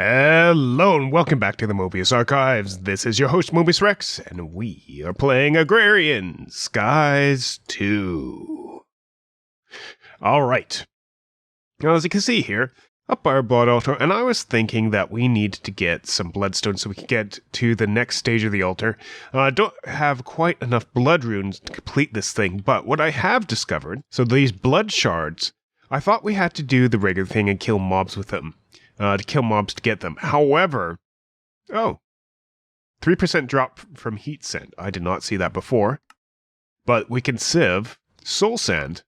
Hello and welcome back to the Mobius Archives. This is your host Mobius Rex, and we are playing Agrarian Skies 2. Alright. Now as you can see here, up by our blood altar, and I was thinking that we need to get some bloodstone so we can get to the next stage of the altar. I don't have quite enough blood runes to complete this thing, but what I have discovered, so these blood shards, I thought we had to do the regular thing and kill mobs with them. To kill mobs to get them. However, 3% drop from heat sand. I did not see that before. But we can sieve soul sand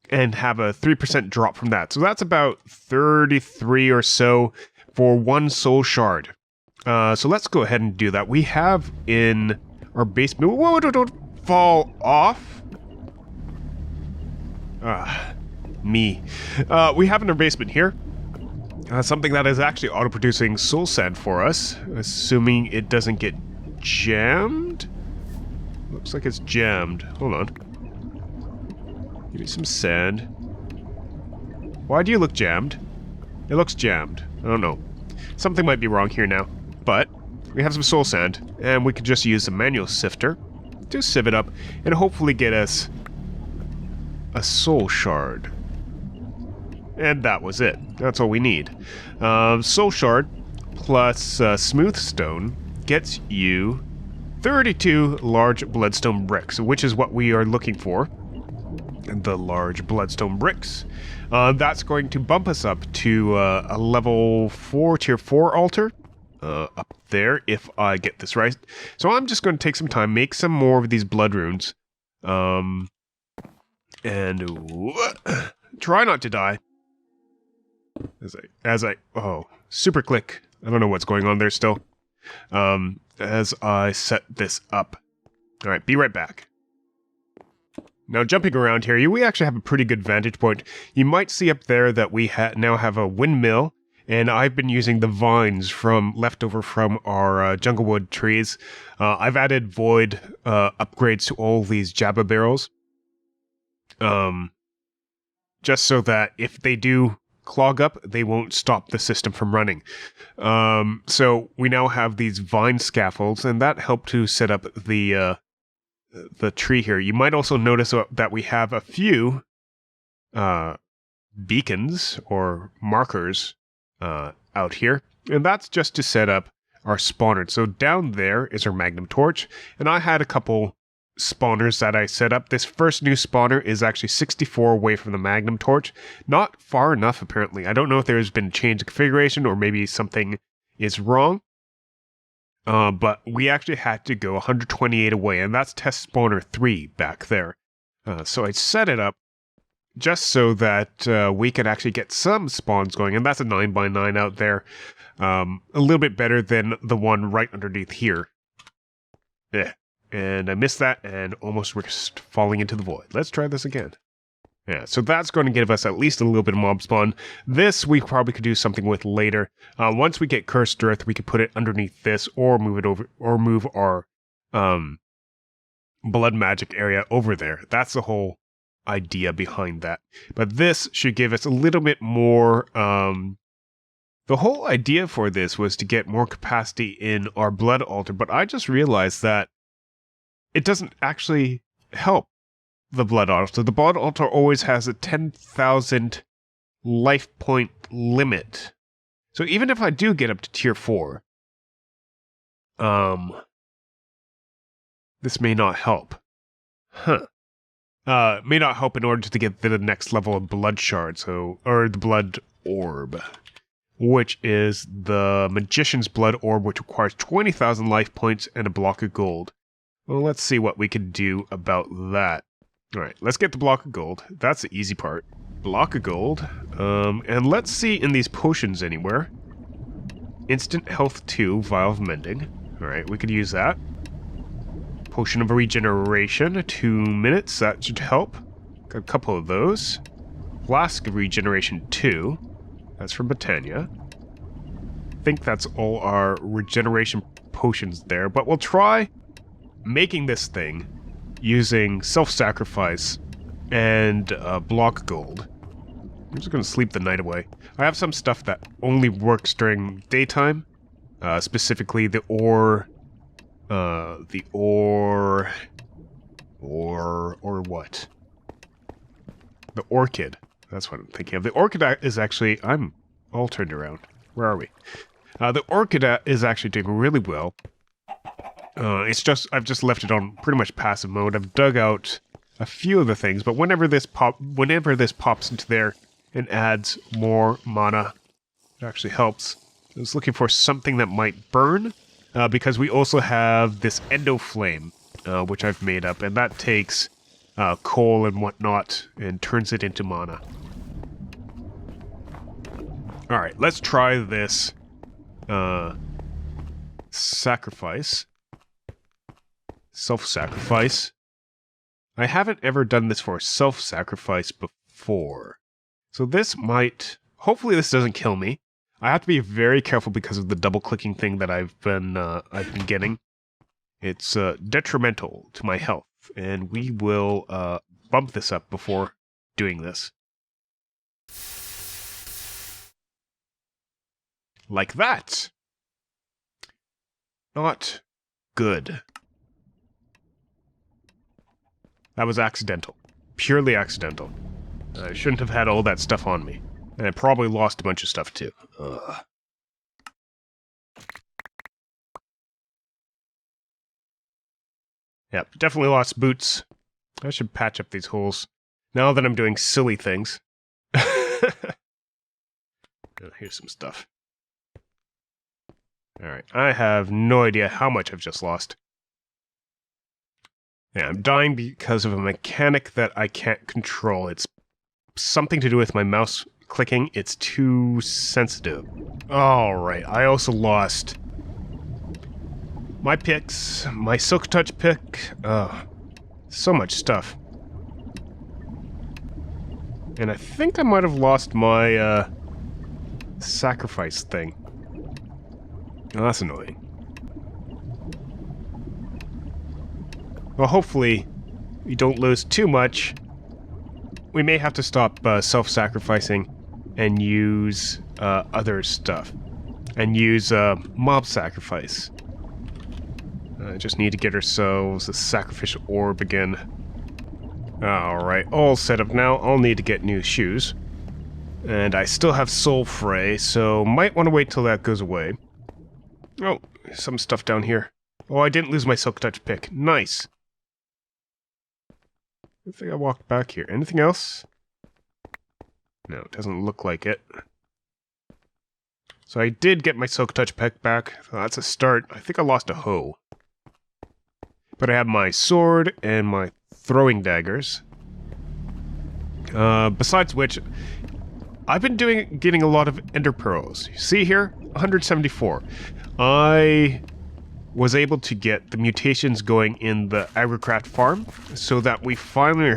and have a 3% drop from that. So that's about 33 or so for one soul shard. So let's go ahead and do that. We have in our basement... Whoa, don't fall off. Me. We have in our basement here something that is actually auto-producing soul sand for us, assuming it doesn't get jammed. Looks like it's jammed. Hold on. Give me some sand. Why do you look jammed? It looks jammed. I don't know. Something might be wrong here now. But we have some soul sand, and we could just use the manual sifter to sieve it up and hopefully get us a soul shard. And that was it. That's all we need. Soul Shard plus Smooth Stone gets you 32 large bloodstone bricks, which is what we are looking for. The large bloodstone bricks. That's going to bump us up to a level 4, tier 4 altar. Up there, if I get this right. So I'm just going to take some time, make some more of these blood runes. And try not to die. Oh, super click. I don't know what's going on there still. As I set this up. Alright, be right back. Now jumping around here, we actually have a pretty good vantage point. You might see up there that we now have a windmill, and I've been using the vines leftover from our junglewood trees. I've added void upgrades to all these Jabba barrels. Just so that if they do clog up, they won't stop the system from running. So we now have these vine scaffolds, and that helped to set up the tree here. You might also notice that we have a few beacons or markers out here, and that's just to set up our spawners. So down there is our magnum torch, and I had a couple spawners that I set up. This first new spawner is actually 64 away from the magnum torch. Not far enough, apparently. I don't know if there's been a change in configuration or maybe something is wrong. But we actually had to go 128 away, and that's test spawner 3 back there. So I set it up just so that we could actually get some spawns going, and that's a 9x9 out there. A little bit better than the one right underneath here. Yeah. And I missed that and almost risked falling into the void. Let's try this again. Yeah, so that's going to give us at least a little bit of mob spawn. This we probably could do something with later. Once we get Cursed Earth, we could put it underneath this or move it over, or move our blood magic area over there. That's the whole idea behind that. But this should give us a little bit more... The whole idea for this was to get more capacity in our blood altar, but I just realized that it doesn't actually help the blood altar. The blood altar always has a 10,000 life point limit. So even if I do get up to tier 4, this may not help. May not help in order to get to the next level of blood shard, or the blood orb, which is the Magician's Blood Orb, which requires 20,000 life points and a block of gold. Well, let's see what we can do about that. Alright, let's get the block of gold. That's the easy part. Block of gold. And let's see in these potions anywhere. Instant health 2, Vial of Mending. Alright, we could use that. Potion of Regeneration, 2 minutes. That should help. Got a couple of those. Flask of Regeneration 2. That's from Botania. I think that's all our regeneration potions there, but we'll try making this thing using self-sacrifice and block gold. I'm just going to sleep the night away. I have some stuff that only works during daytime. Specifically the ore... Or what? The orchid. That's what I'm thinking of. The orchid is actually... I'm all turned around. Where are we? The orchid is actually doing really well. It's just... I've just left it on pretty much passive mode. I've dug out a few of the things, but whenever this pops into there and adds more mana, it actually helps. I was looking for something that might burn, because we also have this endo flame, which I've made up, and that takes coal and whatnot and turns it into mana. Alright, let's try this sacrifice. Self-sacrifice. I haven't ever done this for self-sacrifice before. So this might... Hopefully this doesn't kill me. I have to be very careful because of the double-clicking thing that I've been getting. It's detrimental to my health, and we will bump this up before doing this. Like that! Not good. That was accidental. Purely accidental. I shouldn't have had all that stuff on me. And I probably lost a bunch of stuff too. Ugh. Yep, definitely lost boots. I should patch up these holes. Now that I'm doing silly things. Here's some stuff. Alright, I have no idea how much I've just lost. Yeah, I'm dying because of a mechanic that I can't control. It's something to do with my mouse clicking. It's too sensitive. Alright, I also lost my picks, my Silk Touch pick. So much stuff. And I think I might have lost my sacrifice thing. Oh, that's annoying. Well, hopefully we don't lose too much. We may have to stop self-sacrificing and use other stuff. And use mob sacrifice. Just need to get ourselves a sacrificial orb again. Alright, all set up now. I'll need to get new shoes. And I still have Soul Fray, so might want to wait till that goes away. Oh, some stuff down here. Oh, I didn't lose my Silk Touch pick. Nice. I think I walked back here. Anything else? No, it doesn't look like it. So I did get my Silk Touch pick back. So that's a start. I think I lost a hoe. But I have my sword and my throwing daggers. Besides which, I've been getting a lot of ender pearls. You see here? 174. I was able to get the mutations going in the Agricraft farm so that we finally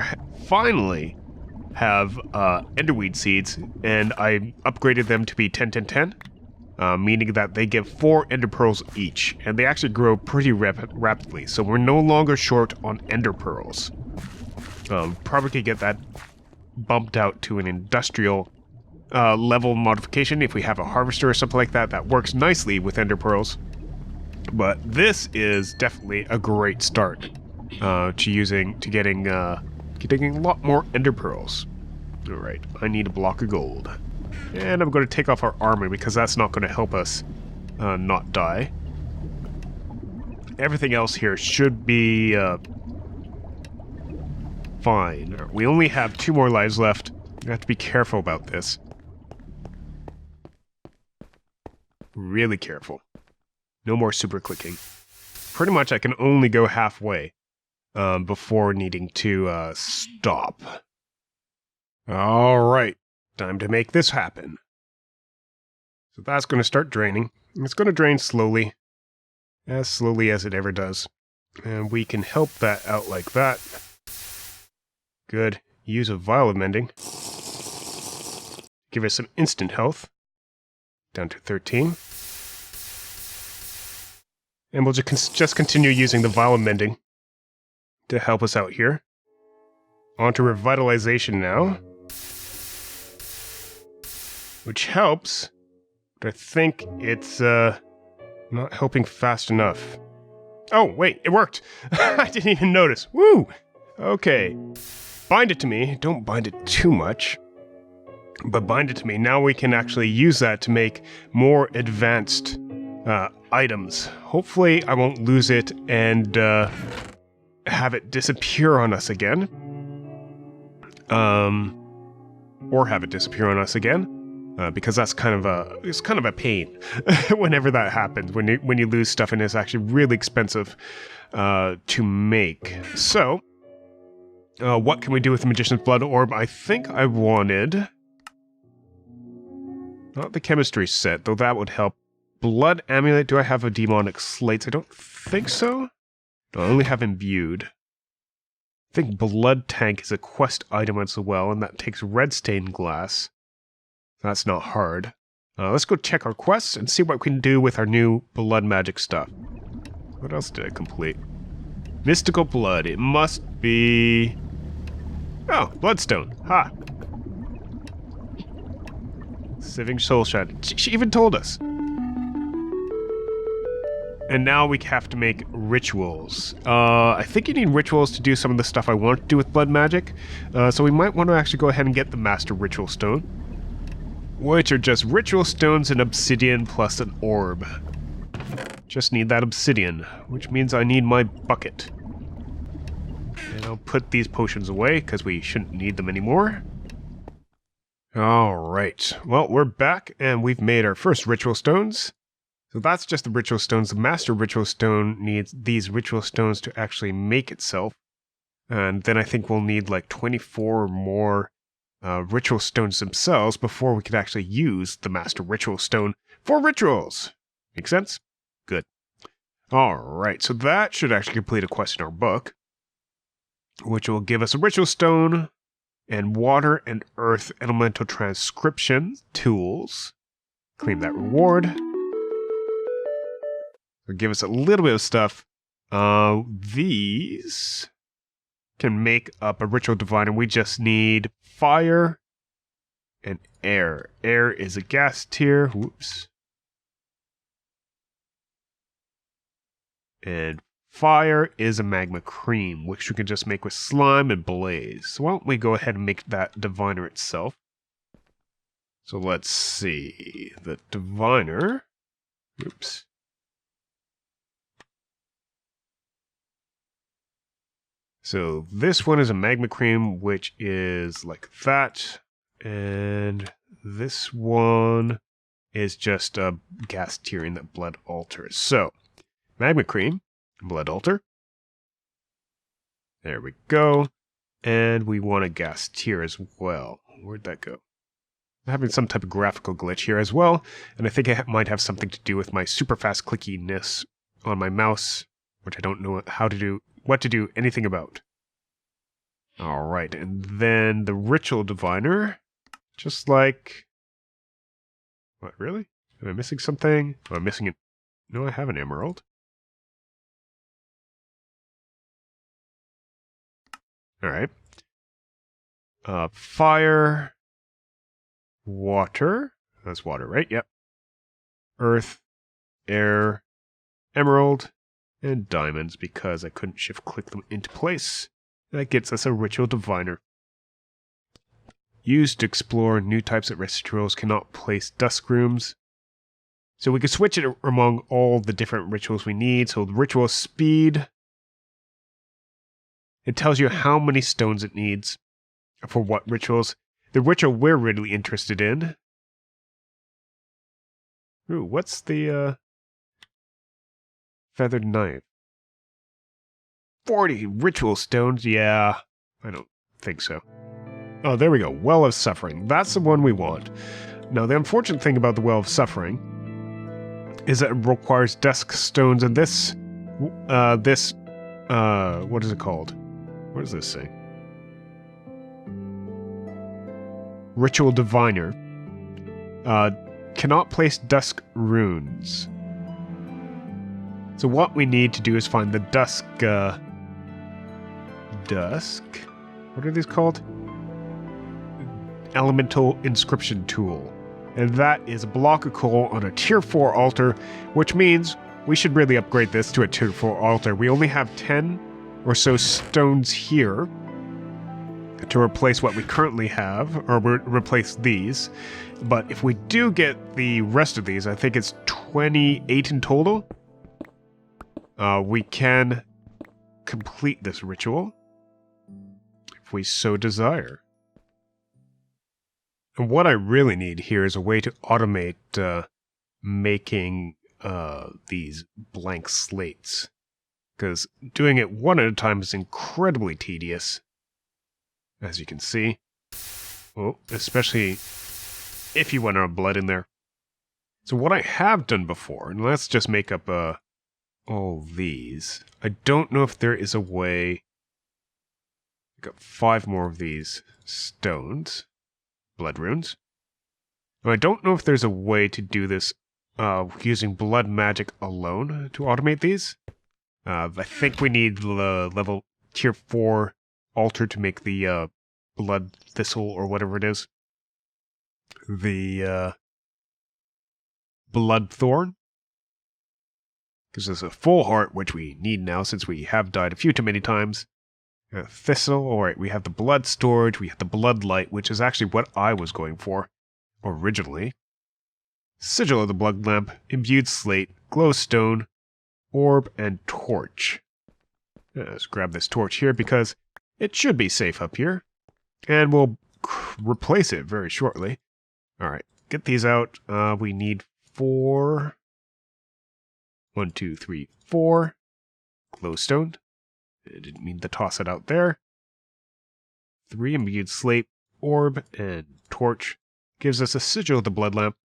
have enderweed seeds, and I upgraded them to be 10-10-10, meaning that they give 4 ender pearls each, and they actually grow pretty rapidly, so we're no longer short on ender pearls. Probably could get that bumped out to an industrial level modification if we have a harvester or something like that. That works nicely with ender pearls. But this is definitely a great start to getting a lot more ender pearls. Alright, I need a block of gold. And I'm going to take off our armor because that's not going to help us not die. Everything else here should be fine. We only have 2 more lives left. We have to be careful about this. Really careful. No more super clicking. Pretty much I can only go halfway before needing to stop. Alright, time to make this happen. So that's going to start draining. It's going to drain slowly as it ever does. And we can help that out like that. Good. Use a vial of mending. Give us some instant health. Down to 13. And we'll just continue using the vial of mending to help us out here. On to revitalization now. which helps, but I think it's not helping fast enough. Oh, wait, it worked! I didn't even notice. Woo! Okay. Bind it to me. Don't bind it too much. But bind it to me. Now we can actually use that to make more advanced items. Hopefully I won't lose it and have it disappear on us again. Or have it disappear on us again. Because that's kind of a pain whenever that happens, when you lose stuff and it's actually really expensive to make. So, what can we do with the Magician's Blood Orb? I think I wanted not the chemistry set, though that would help. Blood Amulet. Do I have a demonic slates? I don't think so. No, I only have imbued. I think Blood Tank is a quest item as well, and that takes red stained glass. That's not hard. Let's go check our quests and see what we can do with our new blood magic stuff. What else did I complete? Mystical blood. It must be... Oh, bloodstone. Ha! Sieving soul shard. She even told us. And now we have to make rituals. I think you need rituals to do some of the stuff I want to do with blood magic. So we might want to actually go ahead and get the Master Ritual Stone, which are just ritual stones and obsidian plus an orb. Just need that obsidian, which means I need my bucket. And I'll put these potions away, because we shouldn't need them anymore. Alright, well, we're back, and we've made our first ritual stones. So that's just the ritual stones. The Master Ritual Stone needs these ritual stones to actually make itself. And then I think we'll need like 24 or more ritual stones themselves before we could actually use the Master Ritual Stone for rituals. Make sense? Good. Alright, so that should actually complete a quest in our book, which will give us a ritual stone and water and earth elemental transcription tools. Claim that reward. It'll give us a little bit of stuff. These can make up a ritual diviner. We just need fire and air. Air is a gas tier. Whoops. And fire is a magma cream, which we can just make with slime and blaze. So why don't we go ahead and make that diviner itself? So let's see. The diviner. Oops. So this one is a magma cream, which is like that. And this one is just a gas tier in that blood altars. So, magma cream, blood altar. There we go. And we want a gas tier as well. Where'd that go? I'm having some type of graphical glitch here as well. And I think it might have something to do with my super fast clickiness on my mouse, which I don't know what to do anything about. Alright, and then the ritual diviner. Just like... What, really? Am I missing something? Oh, I'm missing it. No, I have an emerald. Alright. Fire. Water. That's water, right? Yep. Earth. Air. Emerald. And diamonds, because I couldn't shift click them into place. That gets us a ritual diviner. Used to explore new types of rituals, cannot place dusk rooms. So we can switch it among all the different rituals we need. So the ritual speed. It tells you how many stones it needs for what rituals. The ritual we're really interested in. Ooh, what's the feathered knife? 40 ritual stones? Yeah, I don't think so. Oh, there we go. Well of Suffering. That's the one we want. Now, the unfortunate thing about the Well of Suffering is that it requires dusk stones, and this, what is it called? What does this say? Ritual Diviner. Cannot place dusk runes. So what we need to do is find the dusk, what are these called? Elemental inscription tool. And that is a block of coal on a tier 4 altar, which means we should really upgrade this to a tier 4 altar. We only have 10 or so stones here to replace what we currently have, or replace these. But if we do get the rest of these, I think it's 28 in total, we can complete this ritual if we so desire. And what I really need here is a way to automate making these blank slates, because doing it one at a time is incredibly tedious, as you can see. Oh, especially if you want our blood in there. So what I have done before, and let's just make up all these. I don't know if there is a way. I've got 5 more of these stones, blood runes. And I don't know if there's a way to do this using blood magic alone to automate these. I think we need the level tier 4 altar to make the blood thistle or whatever it is. The blood thorn gives us a full heart, which we need now since we have died a few too many times. Thistle, alright, we have the blood storage, we have the blood light, which is actually what I was going for originally. Sigil of the blood lamp, imbued slate, glowstone, orb, and torch. Let's grab this torch here because it should be safe up here. And we'll replace it very shortly. Alright, get these out. We need 4. 1, 2, 3, 4. Glowstone. I didn't mean to toss it out there. 3 imbued slate, orb, and torch. Gives us a sigil of the blood lamp.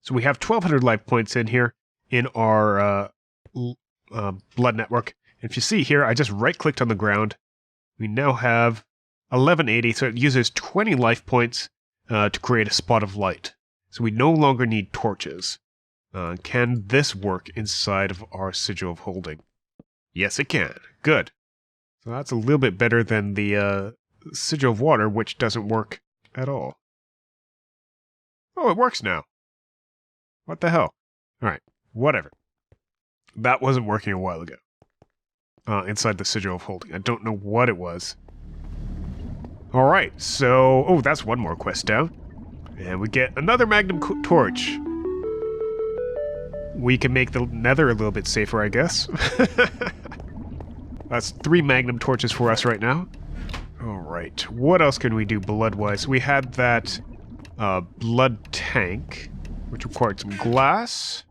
So we have 1,200 life points in here in our blood network. And if you see here, I just right-clicked on the ground. We now have 1180, so it uses 20 life points to create a spot of light. So we no longer need torches. Can this work inside of our sigil of holding? Yes, it can. Good. So that's a little bit better than the sigil of water, which doesn't work at all. Oh, it works now. What the hell? Alright, whatever. That wasn't working a while ago. Inside the sigil of holding. I don't know what it was. Alright, so... Oh, that's one more quest down. And we get another magnum torch. We can make the nether a little bit safer, I guess. That's 3 magnum torches for us right now. Alright, what else can we do blood-wise? We had that blood tank, which required some glass.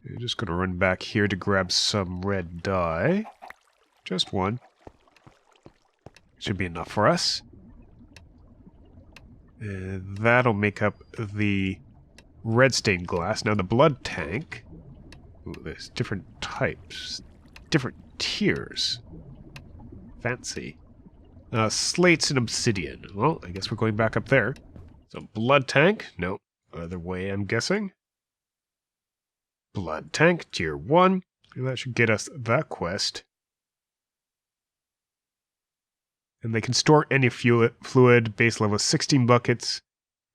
I'm just going to run back here to grab some red dye. Just one. Should be enough for us. And that'll make up the red stained glass. Now the blood tank. Ooh, there's different types. Different tiers. Fancy. Slates and obsidian. Well, I guess we're going back up there. So blood tank. No. Other way, I'm guessing. Blood tank, tier 1. And that should get us that quest. And they can store any fluid, base level 16 buckets,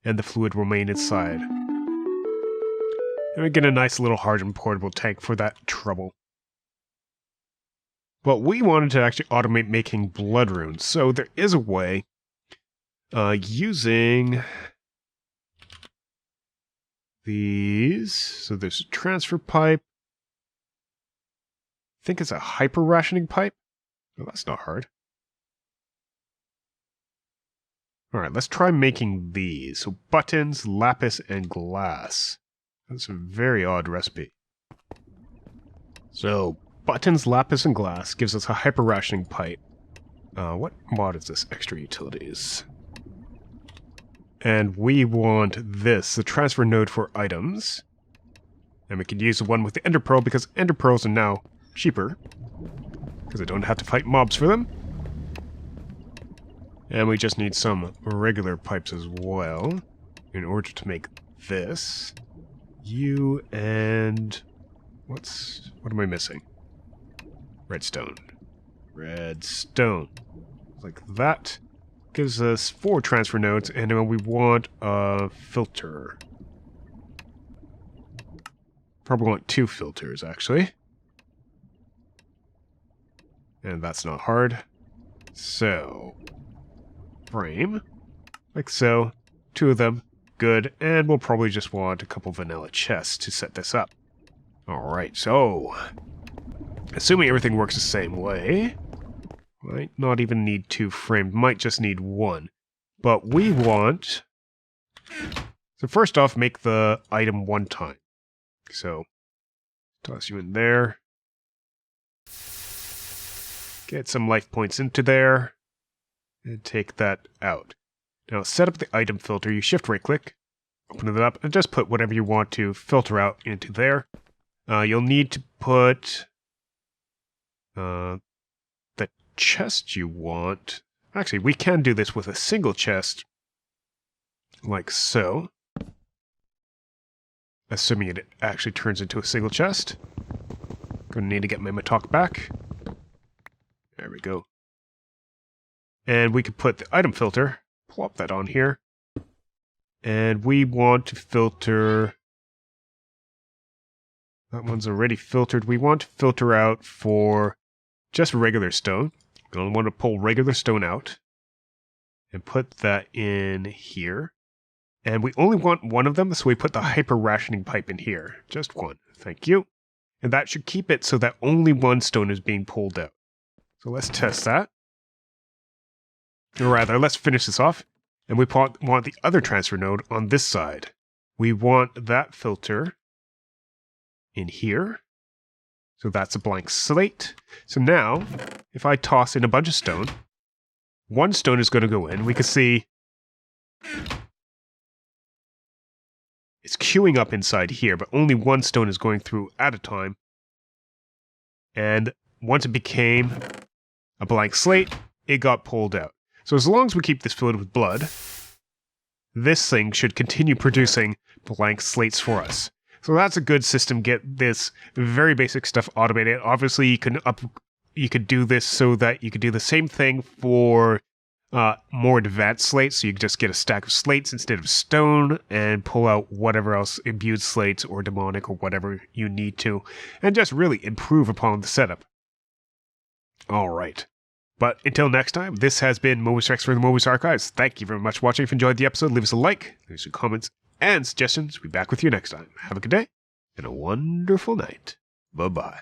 and the fluid will remain inside. And we get a nice little hardened portable tank for that trouble. But we wanted to actually automate making blood runes, so there is a way using these. So there's a transfer pipe. I think it's a hyper rationing pipe. Well, that's not hard. Alright, let's try making these. So buttons, lapis, and glass. That's a very odd recipe. So, buttons, lapis, and glass gives us a hyper rationing pipe. What mod is this? Extra utilities. And we want this, the transfer node for items. And we can use the one with the ender pearl because ender pearls are now cheaper. Because I don't have to fight mobs for them. And we just need some regular pipes as well in order to make this. You and... What am I missing? Redstone. Redstone. Like that. Gives us 4 transfer nodes, and then we want a filter. Probably want 2 filters, actually. And that's not hard. So, frame, like so. 2 of them, good. And we'll probably just want a couple vanilla chests to set this up. Alright, so, assuming everything works the same way, might not even need 2 framed, might just need 1. But we want... So first off, make the item 1 time. So, toss you in there. Get some life points into there. And take that out. Now set up the item filter. You shift right click, open it up, and just put whatever you want to filter out into there. You'll need to put the chest you want. Actually, we can do this with a single chest, like so. Assuming it actually turns into a single chest. Gonna need to get my Matok back. There we go. And we could put the item filter, plop that on here. And we want to filter... That one's already filtered. We want to filter out for just regular stone. We only want to pull regular stone out. And put that in here. And we only want 1 of them, so we put the hyper rationing pipe in here. Just 1. Thank you. And that should keep it so that only 1 stone is being pulled out. So let's test that. Or rather, let's finish this off. And we want the other transfer node on this side. We want that filter in here. So that's a blank slate. So now, if I toss in a bunch of stone, 1 stone is going to go in. We can see it's queuing up inside here, but only 1 stone is going through at a time. And once it became a blank slate, it got pulled out. So as long as we keep this filled with blood, this thing should continue producing blank slates for us. So that's a good system. Get this very basic stuff automated. Obviously, you could do this so that you could do the same thing for more advanced slates. So you can just get a stack of slates instead of stone and pull out whatever else, imbued slates or demonic or whatever you need to, and just really improve upon the setup. All right. But until next time, this has been Mobius Rex for the Mobius Archives. Thank you very much for watching. If you enjoyed the episode, leave us a like, leave some comments and suggestions. We'll be back with you next time. Have a good day and a wonderful night. Bye-bye.